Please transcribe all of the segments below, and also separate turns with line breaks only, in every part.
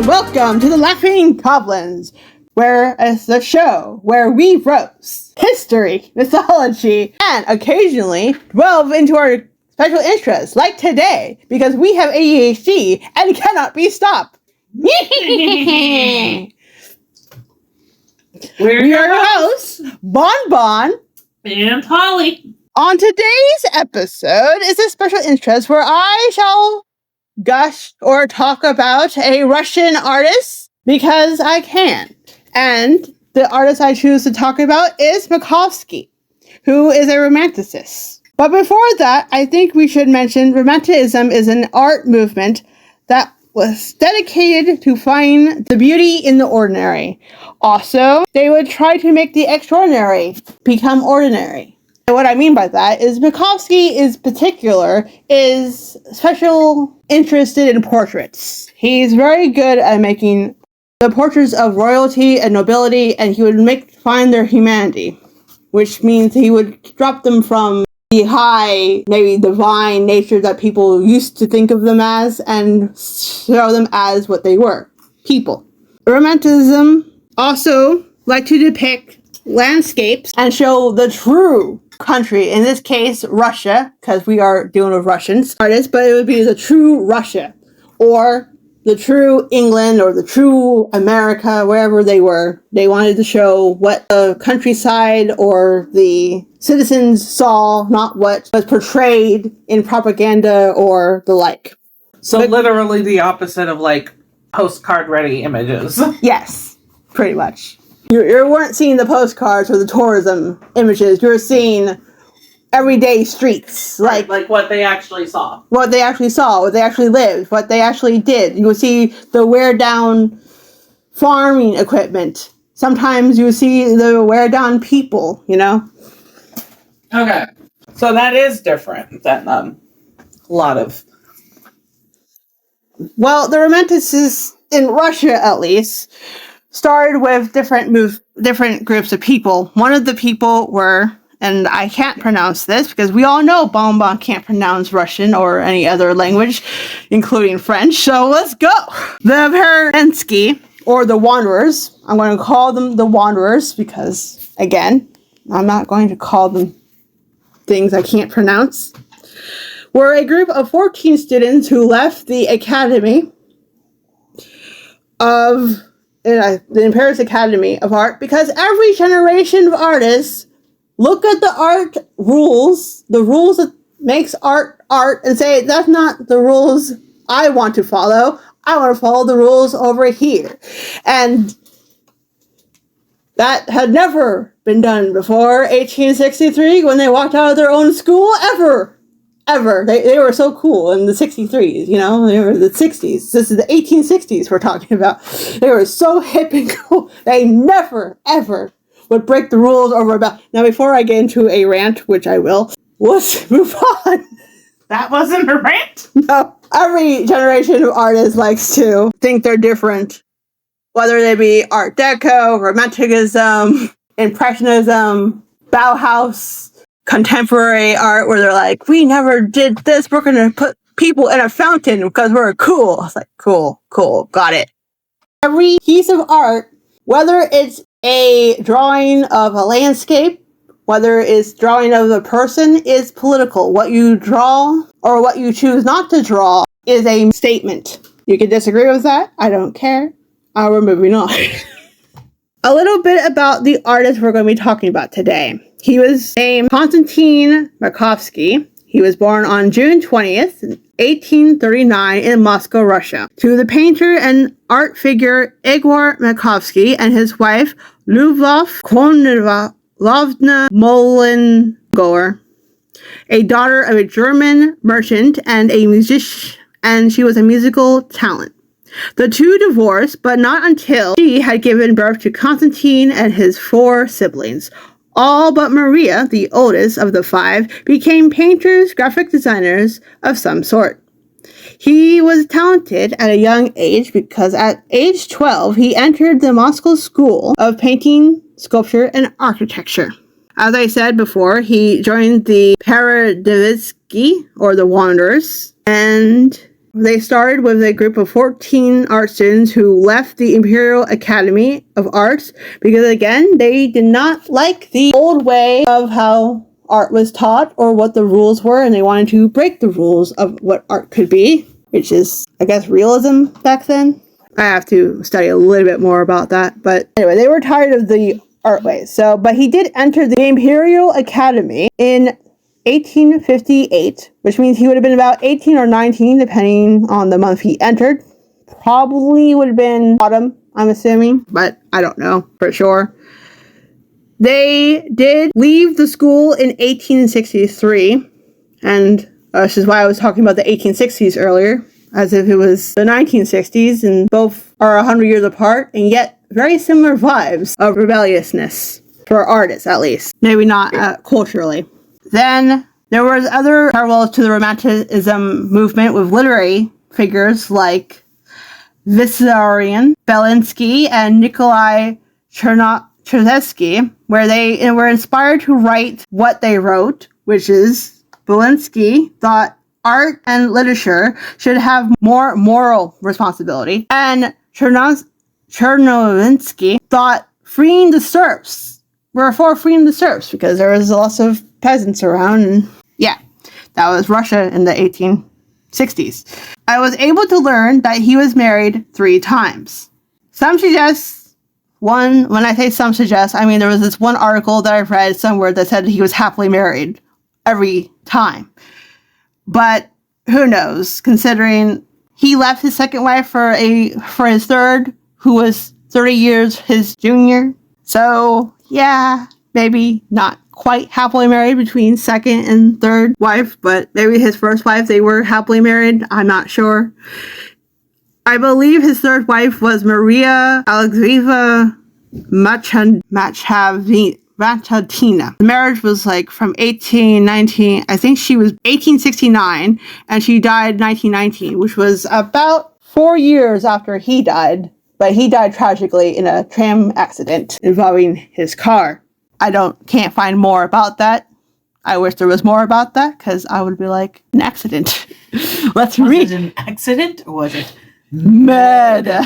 Welcome to the Laughing Goblins, where it's the show where we roast history, mythology, and occasionally delve into our special interests, like today, because we have ADHD and cannot be stopped. We are your hosts, Bon Bon
and Holly.
On today's episode is a special interest where I shall gush or talk about a Russian artist because I can. And the artist I choose to talk about is Makovsky, who is a Romanticist. But before that, I think we should mention Romanticism is an art movement that was dedicated to find the beauty in the ordinary. Also, they would try to make the extraordinary become ordinary. And what I mean by that is Makovsky is special interested in portraits. He's very good at making the portraits of royalty and nobility, and he would find their humanity, which means he would drop them from the high, maybe divine nature that people used to think of them as, and show them as what they were, people. Romanticism also like to depict landscapes and show the true country, in this case Russia, because we are dealing with Russians artists, but it would be the true Russia, or the true England, or the true America, wherever they were. They wanted to show what the countryside or the citizens saw, not what was portrayed in propaganda or the like.
So literally the opposite of like postcard ready images.
Yes, pretty much. You weren't seeing the postcards or the tourism images. You were seeing everyday streets. Like
what they actually saw.
What they actually saw, what they actually lived, what they actually did. You would see the wear down farming equipment. Sometimes you would see the wear down people, you know?
Okay. So that is different than a lot of...
Well, the Romanticists, in Russia at least, started with different groups of people. One of the people were, and I can't pronounce this because we all know Bon Bon can't pronounce Russian or any other language, including French, so let's go! The Verensky, or the Wanderers, I'm going to call them the Wanderers because, again, I'm not going to call them things I can't pronounce, were a group of 14 students who left the Academy of the Paris Academy of Art, because every generation of artists look at the art rules, the rules that makes art, and say, that's not the rules I want to follow. I want to follow the rules over here. And that had never been done before 1863 when they walked out of their own school, ever. They were so cool in the 63s, you know, they were the 60s. This is the 1860s we're talking about. They were so hip and cool. They never, ever would break the rules over about. Now, before I get into a rant, which I will, let's move on.
That wasn't a rant?
No. Every generation of artists likes to think they're different, whether they be Art Deco, Romanticism, Impressionism, Bauhaus, contemporary art, where they're like, we never did this, we're gonna put people in a fountain because we're cool. I was like, cool, got it. Every piece of art, whether it's a drawing of a landscape, whether it's drawing of a person, is political. What you draw or what you choose not to draw is a statement. You can disagree with that, I don't care. We're moving on. A little bit about the artist we're going to be talking about today. He was named Konstantin Makovsky. He was born on June 20th, 1839 in Moscow, Russia, to the painter and art figure Igor Makovsky and his wife Lyubov Konralovna Molengor, a daughter of a German merchant and a musician, and she was a musical talent. The two divorced, but not until she had given birth to Konstantin and his 4 siblings. All but Maria, the oldest of the 5, became painters, graphic designers of some sort. He was talented at a young age because at age 12, he entered the Moscow School of Painting, Sculpture, and Architecture. As I said before, he joined the Paradivitsky, or the Wanderers, and They started with a group of 14 art students who left the Imperial Academy of Arts because, again, they did not like the old way of how art was taught or what the rules were, and they wanted to break the rules of what art could be, which is, I guess, realism back then. I have to study a little bit more about that, but anyway, they were tired of the art ways. But he did enter the Imperial Academy in 1858, which means he would have been about 18 or 19, depending on the month he entered. Probably would have been autumn, I'm assuming, but I don't know for sure. They did leave the school in 1863, and this is why I was talking about the 1860s earlier, as if it was the 1960s, and both are 100 years apart, and yet very similar vibes of rebelliousness, for artists at least. Maybe not culturally. Then there was other parallels to the Romanticism movement with literary figures like Vissarion, Belinsky, and Nikolai Chernyshevsky, where they were inspired to write what they wrote, which is Belinsky thought art and literature should have more moral responsibility, and Chernyshevsky thought freeing the serfs were for freeing the serfs because there was lots of peasants around, and yeah, that was Russia in the 1860s. I was able to learn that he was married 3 times. Some suggest, when I say some suggest, I mean there was this one article that I've read somewhere that said he was happily married every time. But who knows, considering he left his second wife for his third, who was 30 years his junior. So yeah, maybe not quite happily married between second and third wife, but maybe his first wife, they were happily married. I'm not sure. I believe his third wife was Maria Alexeyevna Machatina. The marriage was like from 1819, I think she was 1869, and she died 1919, which was about 4 years after he died, but he died tragically in a tram accident involving his car. Can't find more about that. I wish there was more about that, because I would be like, an accident. Let's read.
Was it an accident, or was it
murder?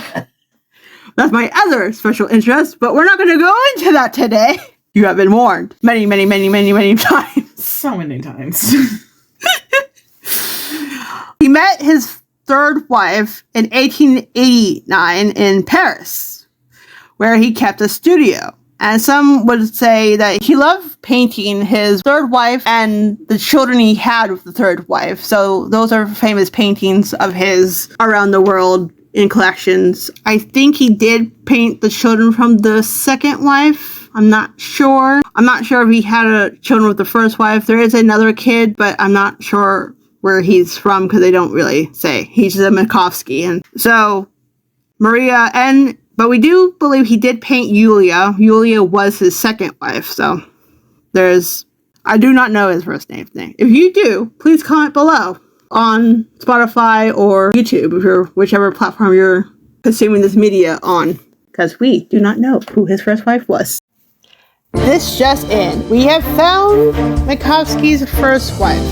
That's my other special interest, but we're not going to go into that today. You have been warned many, many, many, many, many times.
So many times.
He met his third wife in 1889 in Paris, where he kept a studio. And some would say that he loved painting his third wife and the children he had with the third wife. So those are famous paintings of his around the world in collections. I think he did paint the children from the second wife. I'm not sure. I'm not sure if he had children with the first wife. There is another kid, but I'm not sure where he's from because they don't really say. He's a Makovsky. And so Maria but we do believe he did paint Yulia. Yulia was his second wife, so I do not know his first name. If you do, please comment below on Spotify or YouTube, whichever platform you're consuming this media on, because we do not know who his first wife was. This just in. We have found Makovsky's first wife.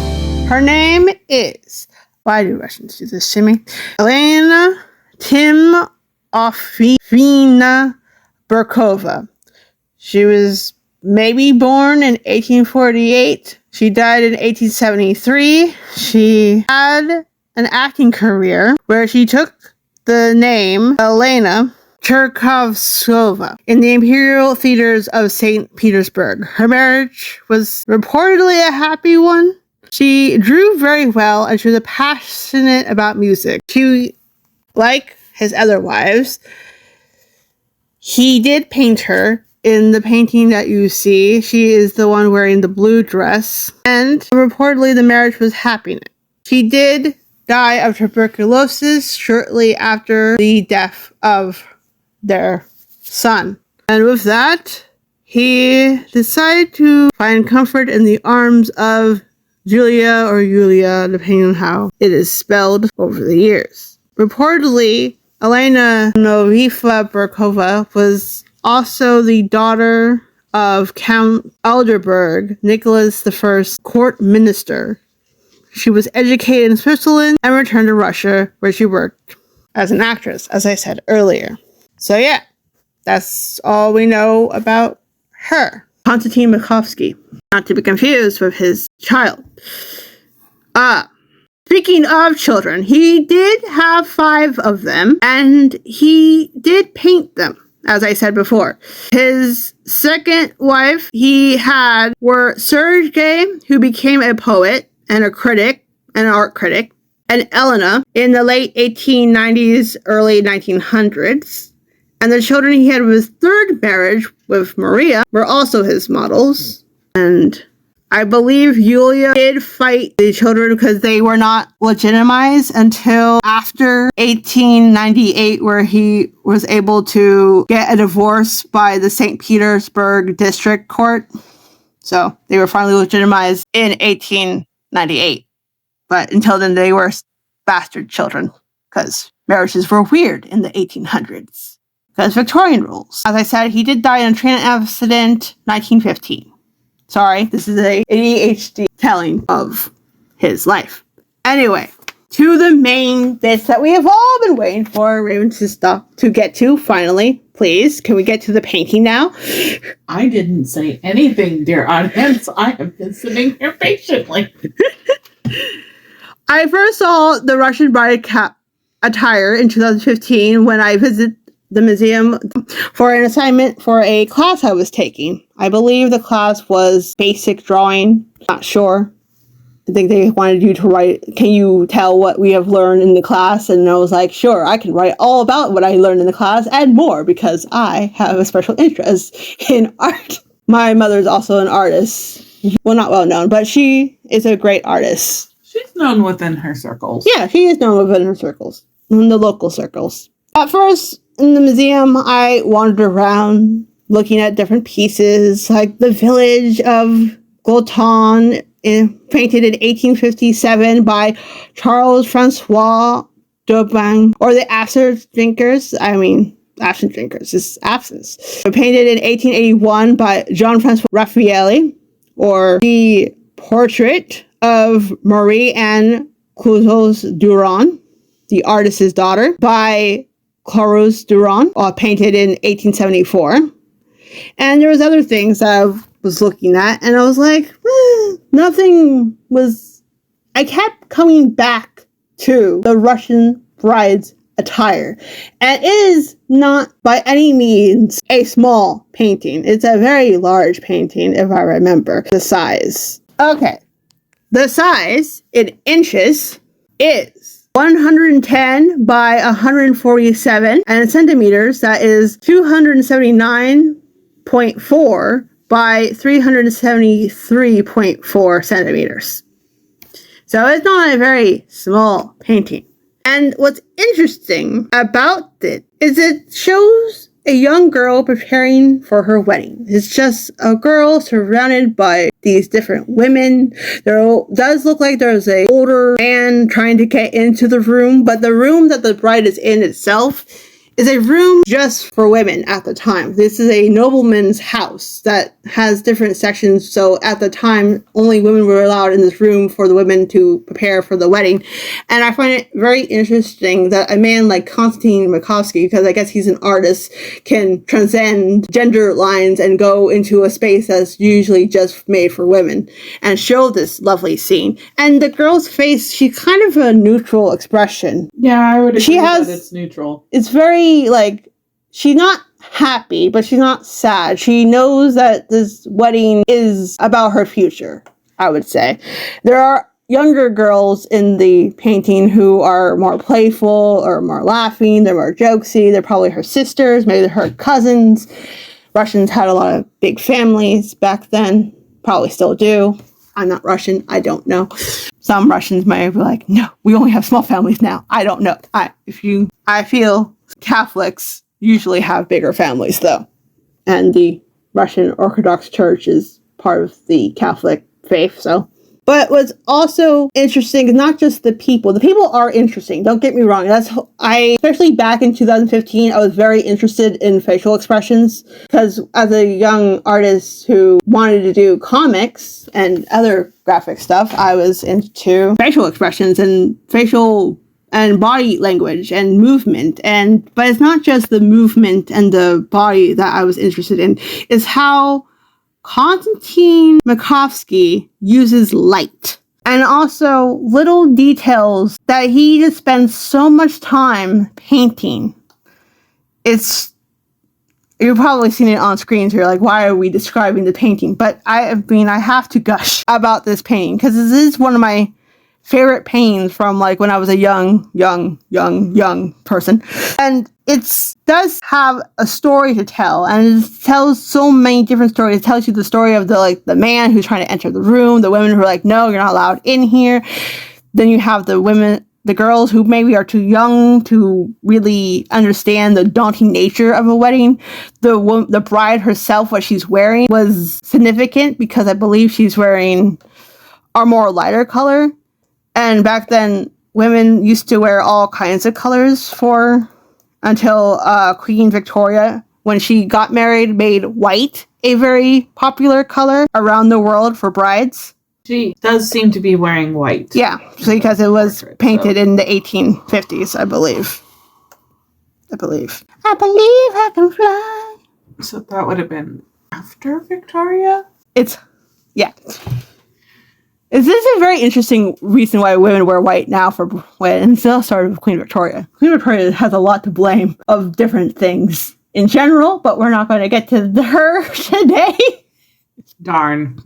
Her name is, why do Russians do this to me? Elena Timofeevna Burkova. She was maybe born in 1848. She died in 1873. She had an acting career where she took the name Elena Cherkovskova in the Imperial Theaters of St. Petersburg. Her marriage was reportedly a happy one. She drew very well, and she was passionate about music. She, like his other wives, he did paint her. In the painting that you see, she is the one wearing the blue dress, and reportedly the marriage was happy. She did die of tuberculosis shortly after the death of their son. And with that, he decided to find comfort in the arms of Julia or Yulia, depending on how it is spelled over the years. Reportedly, Elena Novifa Burkova was also the daughter of Count Elderberg, Nicholas I's court minister. She was educated in Switzerland and returned to Russia, where she worked as an actress, as I said earlier. So yeah, that's all we know about her. Konstantin Makovsky, not to be confused with his child. Speaking of children, he did have 5 of them, and he did paint them, as I said before. His second wife he had were Sergei, who became a poet and a critic, an art critic, and Elena in the late 1890s, early 1900s. And the children he had with his third marriage with Maria were also his models. And I believe Yulia did fight the children because they were not legitimized until after 1898, where he was able to get a divorce by the St. Petersburg District Court. So they were finally legitimized in 1898. But until then, they were bastard children because marriages were weird in the 1800s. Because Victorian rules. As I said, he did die in a train accident 1915. Sorry, this is a ADHD telling of his life. Anyway, to the main bits that we have all been waiting for Rambles to get to, finally. Please, can we get to the painting now?
I didn't say anything, dear audience. I have been sitting here patiently.
I first saw the Russian bride cap attire in 2015 when I visited the museum for an assignment for a class I was taking. I believe the class was basic drawing. Not sure. I think they wanted you to write, can you tell what we have learned in the class? And I was like, sure, I can write all about what I learned in the class and more because I have a special interest in art. My mother's also an artist. Well, not well known, but she is a great artist.
She's known within her circles.
Yeah, she is known within her circles, in the local circles. At first, in the museum, I wandered around looking at different pieces, like the village of Golton, painted in 1857 by Charles Francois Daubin, or the absinthe drinkers is absence. Painted in 1881 by Jean-Francois Raffaelli, or the portrait of Marie-Anne Clouzot-Durand, the artist's daughter, by Clarus Durand, painted in 1874. And there was other things that I was looking at, and I was like, nothing was... I kept coming back to the Russian bride's attire. And it is not by any means a small painting. It's a very large painting, if I remember the size. Okay. The size in inches is 110 by 147, and in centimeters, that is 279.4 by 373.4 centimeters. So it's not a very small painting. And what's interesting about it is it shows a young girl preparing for her wedding. It's just a girl surrounded by these different women. There does look like there's an older man trying to get into the room, but the room that the bride is in itself is a room just for women at the time. This is a nobleman's house that has different sections, so at the time, only women were allowed in this room for the women to prepare for the wedding. And I find it very interesting that a man like Konstantin Makovsky, because I guess he's an artist, can transcend gender lines and go into a space that's usually just made for women and show this lovely scene. And the girl's face, she's kind of a neutral expression.
Yeah, I would agree that it's neutral.
It's very, she's not happy, but she's not sad. She knows that this wedding is about her future, I would say. There are younger girls in the painting who are more playful or more laughing. They're more jokesy. They're probably her sisters, maybe they're her cousins. Russians had a lot of big families back then. Probably still do. I'm not Russian. I don't know. Some Russians might be like, no, we only have small families now. I don't know. I feel Catholics usually have bigger families, though. And the Russian Orthodox Church is part of the Catholic faith, so But what's also interesting is not just the people. The people are interesting. Don't get me wrong. Especially back in 2015, I was very interested in facial expressions because as a young artist who wanted to do comics and other graphic stuff, I was into facial expressions and facial and body language and movement. But it's not just the movement and the body that I was interested in. It's how Konstantin Makovsky uses light and also little details that he just spends so much time painting. You've probably seen it on screen, so you're like, why are we describing the painting? But I have to gush about this painting because this is one of my favorite paintings from like when I was a young person. And it does have a story to tell, and it tells so many different stories. It tells you the story of the man who's trying to enter the room, the women who are like, no, you're not allowed in here. Then you have the girls who maybe are too young to really understand the daunting nature of a wedding. The bride herself, what she's wearing was significant because I believe she's wearing a more lighter color. And back then, women used to wear all kinds of colors until Queen Victoria, when she got married, made white a very popular color around the world for brides.
She does seem to be wearing white.
Yeah, because it was painted in the 1850s, I believe. I believe I can fly.
So that would have been after Victoria?
Yeah. This is a very interesting reason why women wear white now and still started with Queen Victoria. Queen Victoria has a lot to blame of different things in general, but we're not going to get to her today.
Darn.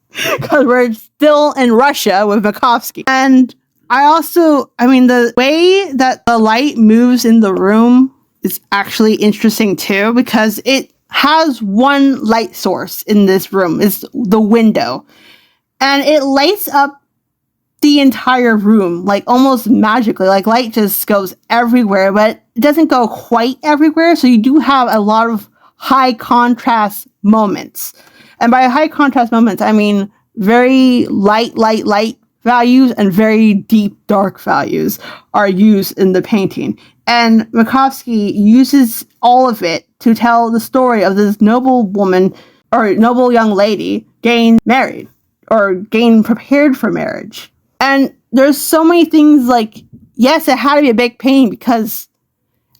Because we're still in Russia with Makovsky. And the way that the light moves in the room is actually interesting too, because it has one light source in this room. It's the window. And it lights up the entire room, like almost magically. Like light just goes everywhere, but it doesn't go quite everywhere. So you do have a lot of high contrast moments. And by high contrast moments, I mean very light values and very deep dark values are used in the painting. And Makovsky uses all of it to tell the story of this noble woman or noble young lady getting married or getting prepared for marriage. And there's so many things like, yes, it had to be a big painting because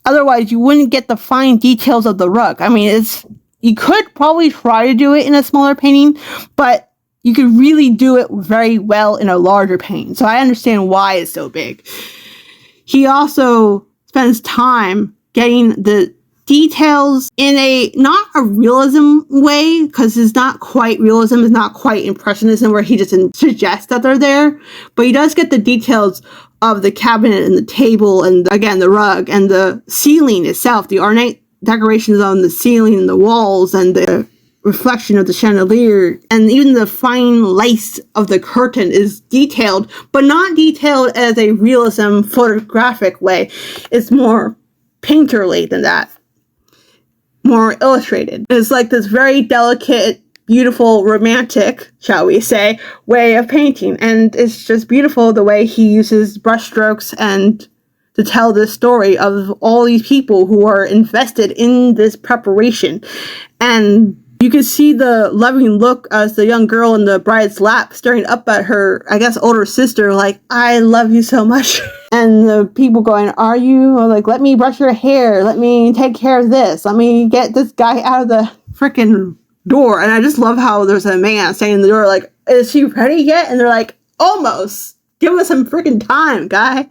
otherwise you wouldn't get the fine details of the rug. I mean, you could probably try to do it in a smaller painting, but you could really do it very well in a larger painting. So I understand why it's so big. He also spends time getting the details in not a realism way, because it's not quite realism, it's not quite impressionism where he just suggests that they're there, but he does get the details of the cabinet and the table and again the rug and the ceiling itself, the ornate decorations on the ceiling and the walls and the reflection of the chandelier, and even the fine lace of the curtain is detailed, but not detailed as a realism photographic way. It's more painterly than that. More illustrated. It's like this very delicate, beautiful, romantic, shall we say, way of painting. And it's just beautiful the way he uses brushstrokes and to tell this story of all these people who are invested in this preparation. And you can see the loving look as the young girl in the bride's lap staring up at her, I guess, older sister, like, I love you so much. And the people going, are you? Or like, let me brush your hair. Let me take care of this. Let me get this guy out of the freaking door. And I just love how there's a man standing in the door like, is she ready yet? And they're like, almost. Give us some freaking time, guy.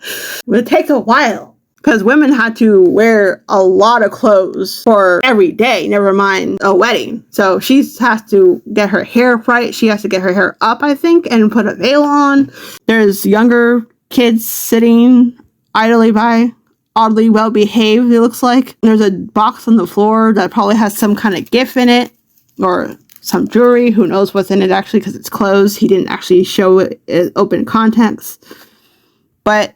It takes a while. Because women had to wear a lot of clothes for every day, never mind a wedding. So she has to get her hair right. She has to get her hair up, I think, and put a veil on. There's younger kids sitting idly by, oddly well behaved, it looks like. There's a box on the floor that probably has some kind of gift in it, or some jewelry. Who knows what's in it actually, because it's closed. He didn't actually show it open contents. But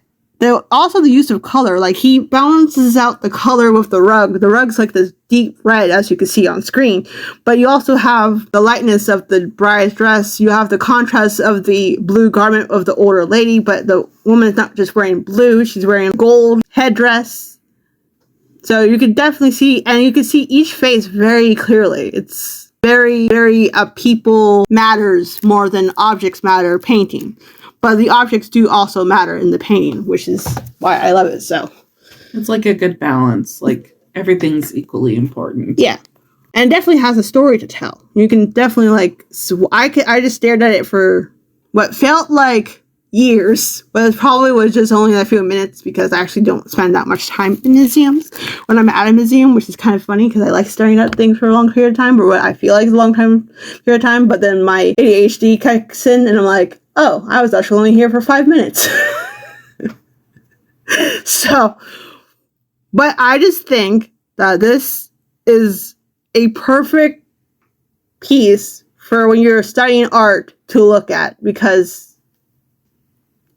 Also the use of color, like he balances out the color with the rug. The rug's like this deep red, as you can see on screen, but you also have the lightness of the bride's dress. You have the contrast of the blue garment of the older lady, but the woman is not just wearing blue, she's wearing gold headdress. So you can definitely see, and you can see each face very clearly. It's very, very people matters more than objects matter painting. But the objects do also matter in the painting, which is why I love it so.
It's like a good balance. Like, everything's equally important.
Yeah. And definitely has a story to tell. You can definitely, like... I just stared at it for what felt like years, but it probably was just only a few minutes because I actually don't spend that much time in museums when I'm at a museum, which is kind of funny because I like staring at things for a long period of time, or what I feel like is a long period of time, but then my ADHD kicks in and I'm like, oh, I was actually only here for 5 minutes. So, but I just think that this is a perfect piece for when you're studying art to look at, because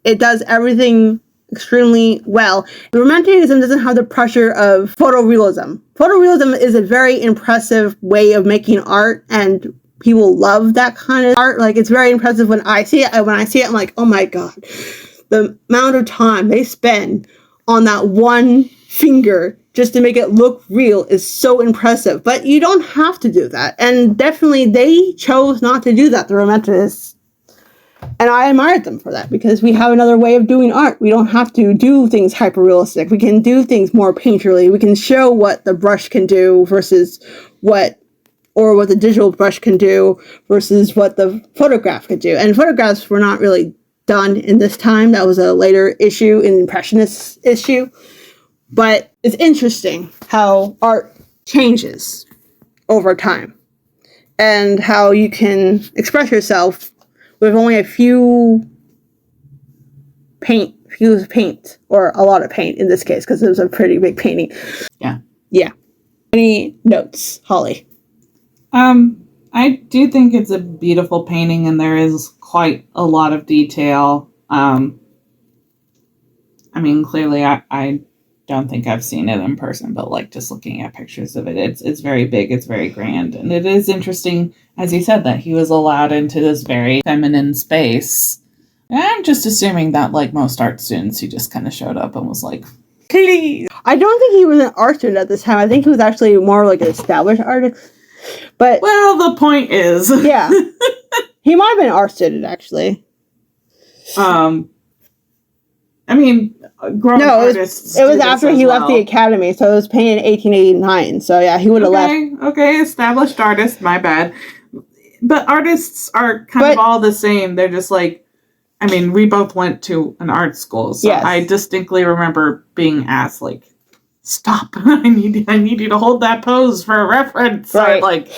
it does everything extremely well. The Romanticism doesn't have the pressure of photorealism. Photorealism is a very impressive way of making art, and people love that kind of art. Like, it's very impressive when I see it. When I see it, I'm like, oh my god. The amount of time they spend on that one finger just to make it look real is so impressive. But you don't have to do that. And definitely they chose not to do that, the Romanticists. And I admired them for that, because we have another way of doing art. We don't have to do things hyper-realistic. We can do things more painterly. We can show what the brush can do versus what the digital brush can do versus what the photograph could do. And photographs were not really done in this time. That was a later issue, an Impressionist issue. But it's interesting how art changes over time and how you can express yourself with only a few paint, or a lot of paint in this case, because it was a pretty big painting. Yeah. Any notes, Holly?
I do think it's a beautiful painting, and there is quite a lot of detail. I mean, clearly, I don't think I've seen it in person, but like just looking at pictures of it, it's very big, it's very grand, and it is interesting, as you said, that he was allowed into this very feminine space. And I'm just assuming that, like most art students, he just kind of showed up and was like, please.
I don't think he was an art student at this time. I think he was actually more like an established artist. But
well, the point is,
yeah, he might have been an art student actually.
I mean, grown artists.
It was after he left the academy, so it was painted in 1889. So yeah, he would have left.
Okay, established artist. My bad. But artists are kind of all the same. They're just like, I mean, we both went to an art school, so yes. I distinctly remember being asked, like, stop, I need you to hold that pose for a reference. Right. Or, like,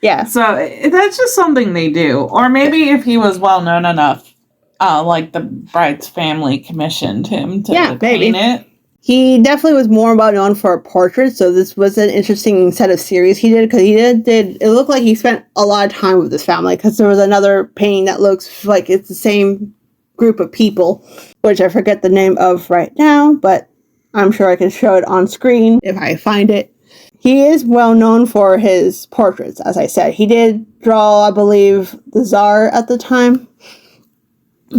yeah. So that's just something they do. Or maybe if he was well known enough, like the bride's family commissioned him to paint it. He
definitely was more well known for portraits, so this was an interesting set of series he did, because he did it looked like he spent a lot of time with his family, because there was another painting that looks like it's the same group of people, which I forget the name of right now, but I'm sure I can show it on screen if I find it. He is well known for his portraits, as I said. He did draw, I believe, the Tsar at the time.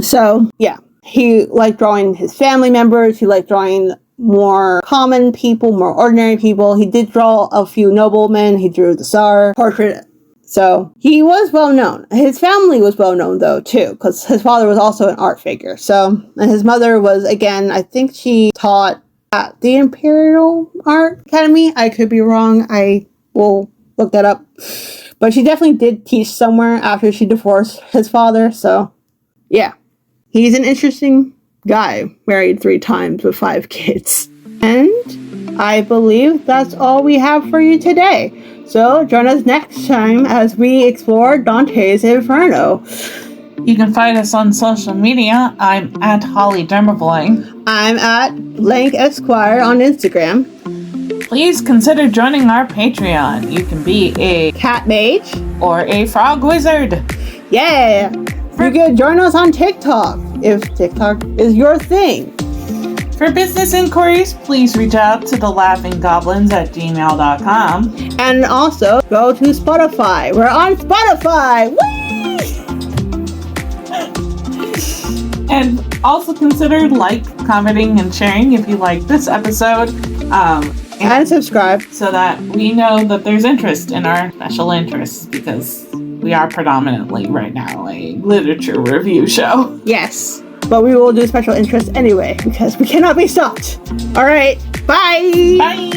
So, yeah. He liked drawing his family members. He liked drawing more common people, more ordinary people. He did draw a few noblemen. He drew the Tsar portrait. So, he was well known. His family was well known, though, too, because his father was also an art figure. So, and his mother was, again, I think she taught at the Imperial Art Academy. I could be wrong. I will look that up. But she definitely did teach somewhere after she divorced his father. So, yeah. He's an interesting guy. Married 3 times with 5 kids. And I believe that's all we have for you today. So, join us next time as we explore Dante's Inferno.
You can find us on social media. I'm at Holly Dermavoy.
I'm at Blank Esquire on Instagram.
Please consider joining our Patreon. You can be a
cat mage
or a frog wizard.
Yeah! You can join us on TikTok if TikTok is your thing.
For business inquiries, please reach out to thelaughinggoblins@gmail.com.
And also, go to Spotify. We're on Spotify! Whee!
And also consider commenting, and sharing if you like this episode.
And subscribe.
So that we know that there's interest in our special interests, because we are predominantly, right now, a literature review show.
Yes. But we will do special interest anyway, because we cannot be stopped. All right. Bye.
Bye.